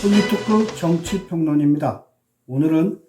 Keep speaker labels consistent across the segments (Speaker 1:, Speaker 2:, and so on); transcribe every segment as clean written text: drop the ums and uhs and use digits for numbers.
Speaker 1: 폴리토크 정치평론입니다. 오늘은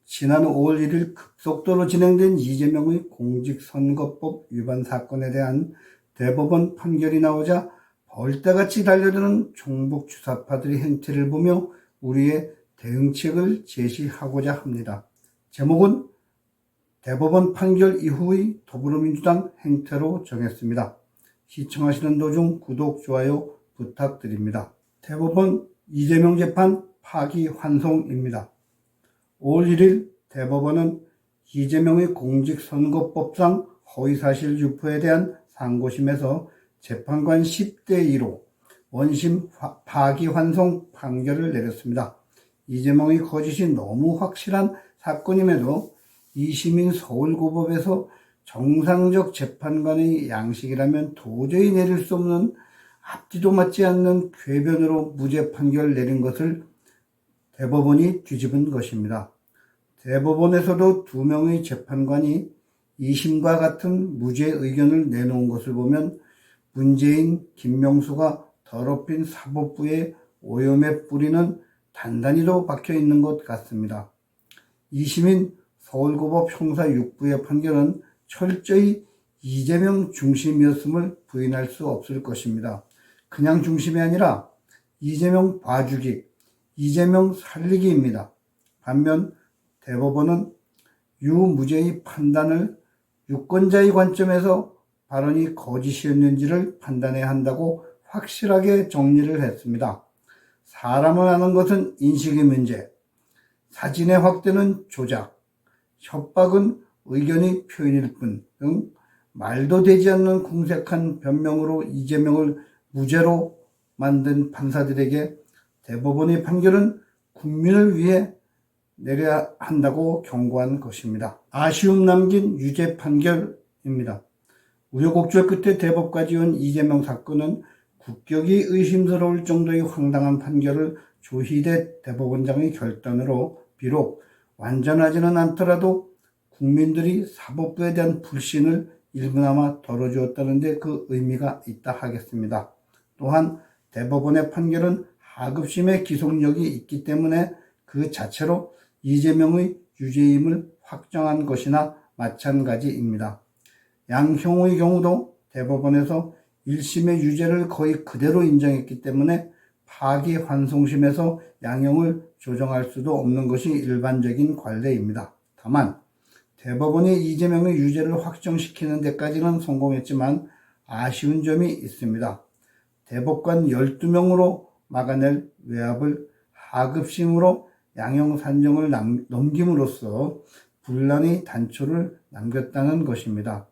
Speaker 1: 지난 5월 1일 급속도로 진행된 이재명의 공직선거법 위반 사건에 대한 대법원 판결이 나오자 벌떼같이 달려드는 종북주사파들의 행태를 보며 우리의 대응책을 제시하고자 합니다. 제목은 대법원 판결 이후의 더불어민주당 행태로 정했습니다. 시청하시는 도중 구독, 좋아요 부탁드립니다. 대법원 이재명 재판 파기환송입니다. 5월 1일 대법원은 이재명의 공직선거법상 허위사실 유포에 대한 상고심에서 재판관 10대 2로 원심 파기환송 판결을 내렸습니다. 이재명의 거짓이 너무 확실한 사건임에도 2심인 서울고법에서 정상적 재판관의 양식이라면 도저히 내릴 수 없는 앞뒤도 맞지 않는 궤변으로 무죄 판결을 내린 것을 대법원이 뒤집은 것입니다. 대법원에서도 2명의 재판관이 2심과 같은 무죄 의견을 내놓은 것을 보면 문재인, 김명수가 더럽힌 사법부의 오염의 뿌리는 단단히도 박혀 있는 것 같습니다. 2심인 서울고법 형사 6부의 판결은 철저히 이재명 중심이었음을 부인할 수 없을 것입니다. 그냥 중심이 아니라 이재명 봐주기, 이재명 살리기입니다. 반면 대법원은 유무죄의 판단을 유권자의 관점에서 발언이 거짓이었는지를 판단해야 한다고 확실하게 정리를 했습니다. 사람을 아는 것은 인식의 문제, 사진의 확대는 조작, 협박은 의견의 표현일 뿐 등 말도 되지 않는 궁색한 변명으로 이재명을 무죄로 만든 판사들에게 대법원의 판결은 국민을 위해 내려야 한다고 경고한 것입니다. 아쉬움 남긴 유죄 판결입니다. 우여곡절 끝에 대법까지 온 이재명 사건은 국격이 의심스러울 정도의 황당한 판결을 조희대 대법원장의 결단으로 비록 완전하지는 않더라도 국민들이 사법부에 대한 불신을 일부나마 덜어주었다는 데 그 의미가 있다 하겠습니다. 또한 대법원의 판결은 하급심의 기속력이 있기 때문에 그 자체로 이재명의 유죄임을 확정한 것이나 마찬가지입니다. 양형의 경우도 대법원에서 1심의 유죄를 거의 그대로 인정했기 때문에 파기환송심에서 양형을 조정할 수도 없는 것이 일반적인 관례입니다. 다만 대법원이 이재명의 유죄를 확정시키는 데까지는 성공했지만 아쉬운 점이 있습니다. 대법관 12명으로 막아낼 외압을 하급심으로 양형 산정을 넘김으로써 분란의 단초를 남겼다는 것입니다.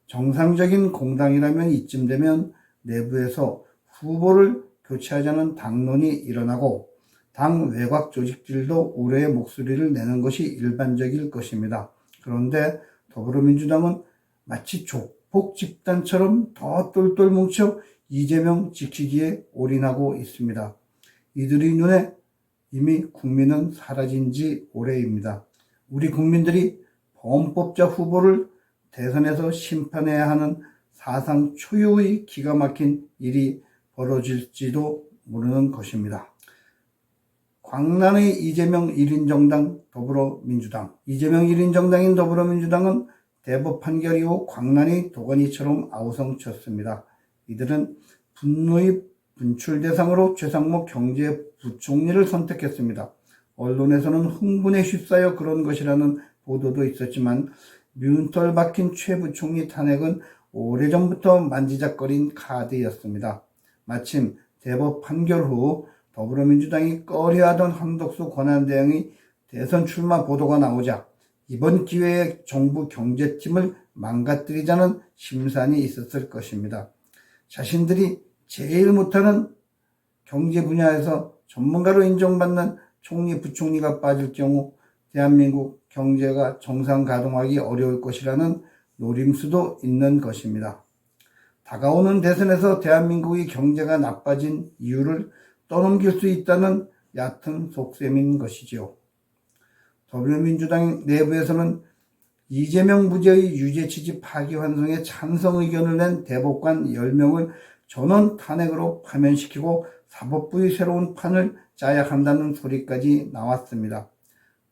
Speaker 1: 정상적인 공당이라면 이쯤 되면 내부에서 후보를 교체하자는 당론이 일어나고 당 외곽 조직들도 우려의 목소리를 내는 것이 일반적일 것입니다. 그런데 더불어민주당은 마치 조폭 집단처럼 더 똘똘 뭉쳐 이재명 지키기에 올인하고 있습니다. 이들의 눈에 이미 국민은 사라진 지 오래입니다. 우리 국민들이 범법자 후보를 대선에서 심판해야 하는 사상 초유의 기가 막힌 일이 벌어질지도 모르는 것입니다. 광란의 이재명 1인정당 더불어민주당. 이재명 1인정당인 더불어민주당은 대법 판결 이후 광란의 도가니처럼 아우성쳤습니다. 이들은 분노의 분출 대상으로 최상목 경제부총리를 선택했습니다. 언론에서는 흥분에 휩싸여 그런 것이라는 보도도 있었지만 미운털 박힌 최 부총리 탄핵은 오래전부터 만지작거린 카드였습니다. 마침 대법 판결 후 더불어민주당이 꺼려하던 한덕수 권한대행의 대선 출마 보도가 나오자 이번 기회에 정부 경제팀을 망가뜨리자는 심산이 있었을 것입니다. 자신들이 제일 못하는 경제 분야에서 전문가로 인정받는 총리, 부총리가 빠질 경우 대한민국 경제가 정상 가동하기 어려울 것이라는 노림수도 있는 것입니다. 다가오는 대선에서 대한민국의 경제가 나빠진 이유를 떠넘길 수 있다는 얕은 속셈인 것이지요. 더불어민주당 내부에서는 이재명 무죄의 유죄 취지 파기환송에 찬성 의견을 낸 대법관 10명을 전원 탄핵으로 파면시키고 사법부의 새로운 판을 짜야 한다는 소리까지 나왔습니다.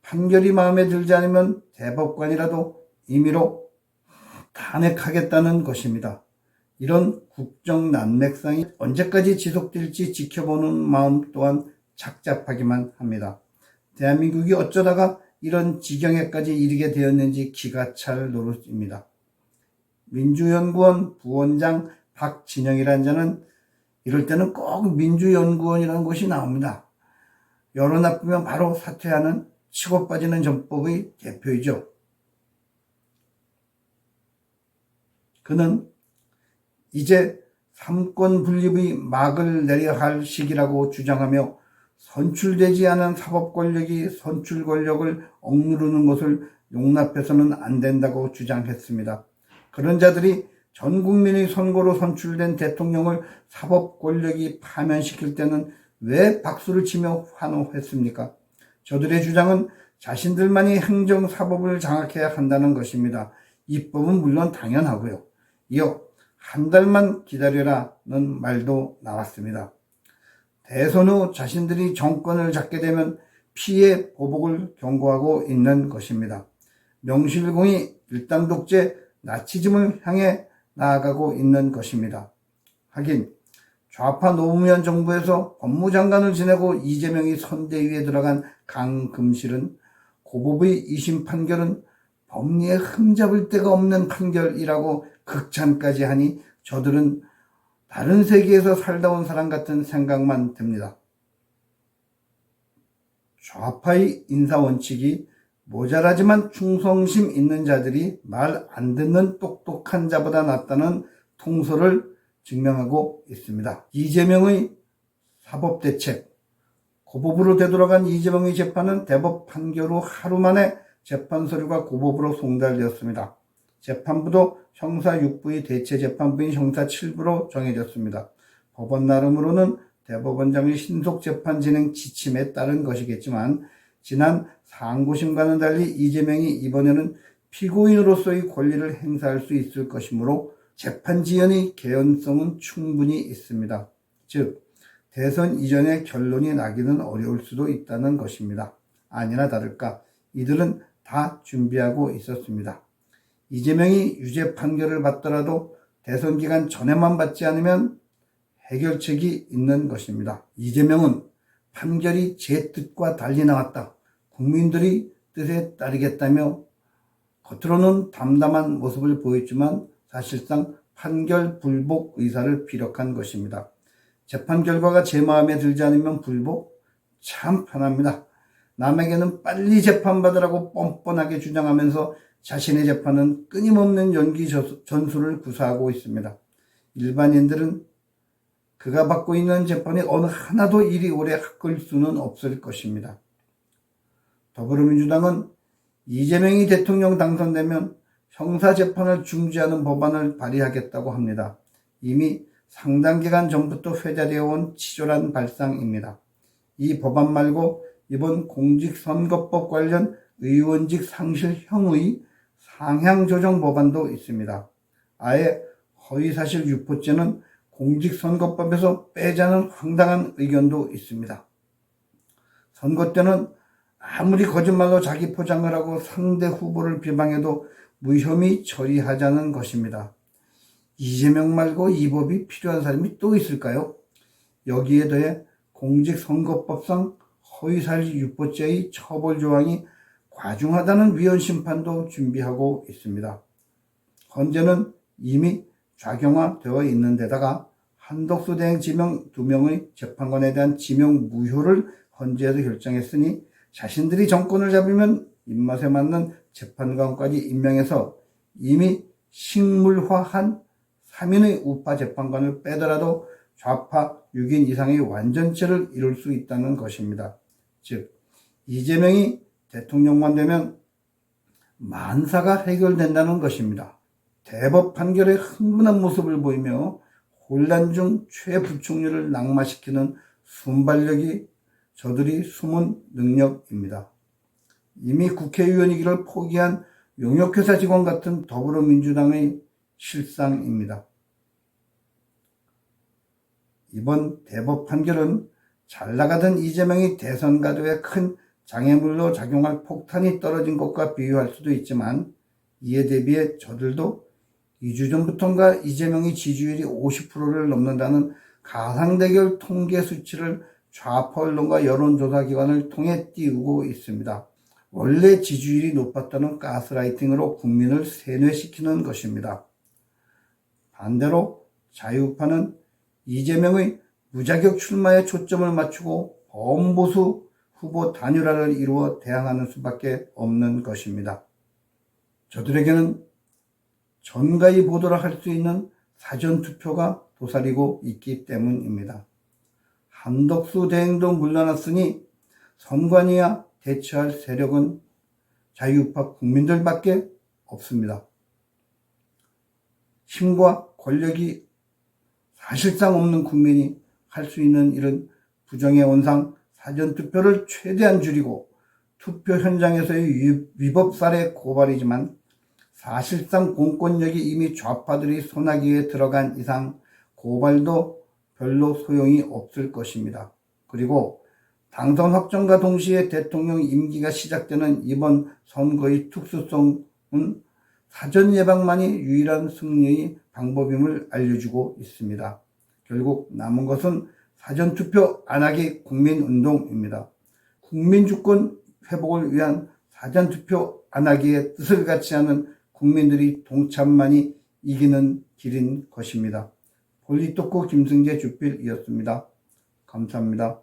Speaker 1: 판결이 마음에 들지 않으면 대법관이라도 임의로 탄핵하겠다는 것입니다. 이런 국정 난맥상이 언제까지 지속될지 지켜보는 마음 또한 착잡하기만 합니다. 대한민국이 어쩌다가 이런 지경에까지 이르게 되었는지 기가 찰 노릇입니다. 민주연구원 부원장 박진영이라는 자는 이럴 때는 꼭 민주연구원이라는 곳이 나옵니다. 여론 나쁘면 바로 사퇴하는 치고 빠지는 전법의 대표이죠. 그는 이제 삼권 분립의 막을 내려야 할 시기라고 주장하며 선출되지 않은 사법 권력이 선출 권력을 억누르는 것을 용납해서는 안 된다고 주장했습니다. 그런 자들이 전 국민의 선거로 선출된 대통령을 사법 권력이 파면시킬 때는 왜 박수를 치며 환호했습니까? 저들의 주장은 자신들만이 행정사법을 장악해야 한다는 것입니다. 입법은 물론 당연하고요. 이어 한 달만 기다려라는 말도 나왔습니다. 대선 후 자신들이 정권을 잡게 되면 피해 보복을 경고하고 있는 것입니다. 명실공히 일당 독재, 나치즘을 향해 나아가고 있는 것입니다. 하긴 좌파 노무현 정부에서 법무장관을 지내고 이재명이 선대위에 들어간 강금실은 고법의 2심 판결은 법리에 흠잡을 데가 없는 판결이라고 극찬까지 하니 저들은 다른 세계에서 살다 온 사람 같은 생각만 듭니다. 좌파의 인사원칙이 모자라지만 충성심 있는 자들이 말 안 듣는 똑똑한 자보다 낫다는 통설을 증명하고 있습니다. 이재명의 사법대책, 고법으로 되돌아간 이재명의 재판은 대법 판결 후 하루 만에 재판 서류가 고법으로 송달되었습니다. 재판부도 형사 6부의 대체 재판부인 형사 7부로 정해졌습니다. 법원 나름으로는 대법원장의 신속 재판 진행 지침에 따른 것이겠지만 지난 상고심과는 달리 이재명이 이번에는 피고인으로서의 권리를 행사할 수 있을 것이므로 재판 지연의 개연성은 충분히 있습니다. 즉 대선 이전에 결론이 나기는 어려울 수도 있다는 것입니다. 아니나 다를까 이들은 다 준비하고 있었습니다. 이재명이 유죄 판결을 받더라도 대선 기간 전에만 받지 않으면 해결책이 있는 것입니다. 이재명은 판결이 제 뜻과 달리 나왔다. 국민들이 뜻에 따르겠다며 겉으로는 담담한 모습을 보였지만 사실상 판결 불복 의사를 피력한 것입니다. 재판 결과가 제 마음에 들지 않으면 불복? 참 편합니다. 남에게는 빨리 재판받으라고 뻔뻔하게 주장하면서 자신의 재판은 끊임없는 연기 전술을 구사하고 있습니다. 일반인들은 그가 받고 있는 재판이 어느 하나도 이리 오래 끌 수는 없을 것입니다. 더불어민주당은 이재명이 대통령 당선되면 형사재판을 중지하는 법안을 발의하겠다고 합니다. 이미 상당 기간 전부터 회자되어 온 치졸한 발상입니다. 이 법안 말고 이번 공직선거법 관련 의원직 상실형의 상향조정 법안도 있습니다. 아예 허위사실 유포죄는 공직선거법에서 빼자는 황당한 의견도 있습니다. 선거 때는 아무리 거짓말로 자기 포장을 하고 상대 후보를 비방해도 무혐의 처리하자는 것입니다. 이재명 말고 이 법이 필요한 사람이 또 있을까요? 여기에 더해 공직선거법상 허위사실 유포죄의 처벌 조항이 과중하다는 위헌 심판도 준비하고 있습니다. 헌재는 이미 좌경화되어 있는 데다가 한덕수 대행 지명 2명의 재판관에 대한 지명 무효를 헌재에서 결정했으니 자신들이 정권을 잡으면 입맛에 맞는 재판관까지 임명해서 이미 식물화한 3인의 우파 재판관을 빼더라도 좌파 6인 이상의 완전체를 이룰 수 있다는 것입니다. 즉 이재명이 대통령만 되면 만사가 해결된다는 것입니다. 대법 판결에 흥분한 모습을 보이며 혼란 중 최 부총리를 낙마시키는 순발력이 저들이 숨은 능력입니다. 이미 국회의원이기를 포기한 용역회사 직원 같은 더불어민주당의 실상입니다. 이번 대법 판결은 잘 나가던 이재명이 대선 가도에 큰 장애물로 작용할 폭탄이 떨어진 것과 비유할 수도 있지만, 이에 대비해 저들도 2주 전부터인가 이재명이 지지율이 50%를 넘는다는 가상대결 통계 수치를 좌파 언론과 여론조사기관을 통해 띄우고 있습니다. 원래 지지율이 높았다는 가스라이팅으로 국민을 세뇌시키는 것입니다. 반대로 자유우파는 이재명의 무자격 출마에 초점을 맞추고 범보수 후보 단일화를 이루어 대항하는 수밖에 없는 것입니다. 저들에게는 전가의 보도를 할 수 있는 사전투표가 도사리고 있기 때문입니다. 한덕수 대행도 물러났으니 선관위와 대처할 세력은 자유우파 국민들밖에 없습니다. 힘과 권력이 사실상 없는 국민이 할 수 있는 일은 부정의 원상 사전투표를 최대한 줄이고 투표 현장에서의 위법 사례 고발이지만, 사실상 공권력이 이미 좌파들이 손아귀에 들어간 이상 고발도 별로 소용이 없을 것입니다. 그리고 당선 확정과 동시에 대통령 임기가 시작되는 이번 선거의 특수성은 사전 예방만이 유일한 승리의 방법임을 알려주고 있습니다. 결국 남은 것은 사전투표 안하기 국민운동입니다. 국민주권 회복을 위한 사전투표 안하기의 뜻을 갖지 않은 국민들이 동참만이 이기는 길인 것입니다. 폴리토코 김승재 주필이었습니다. 감사합니다.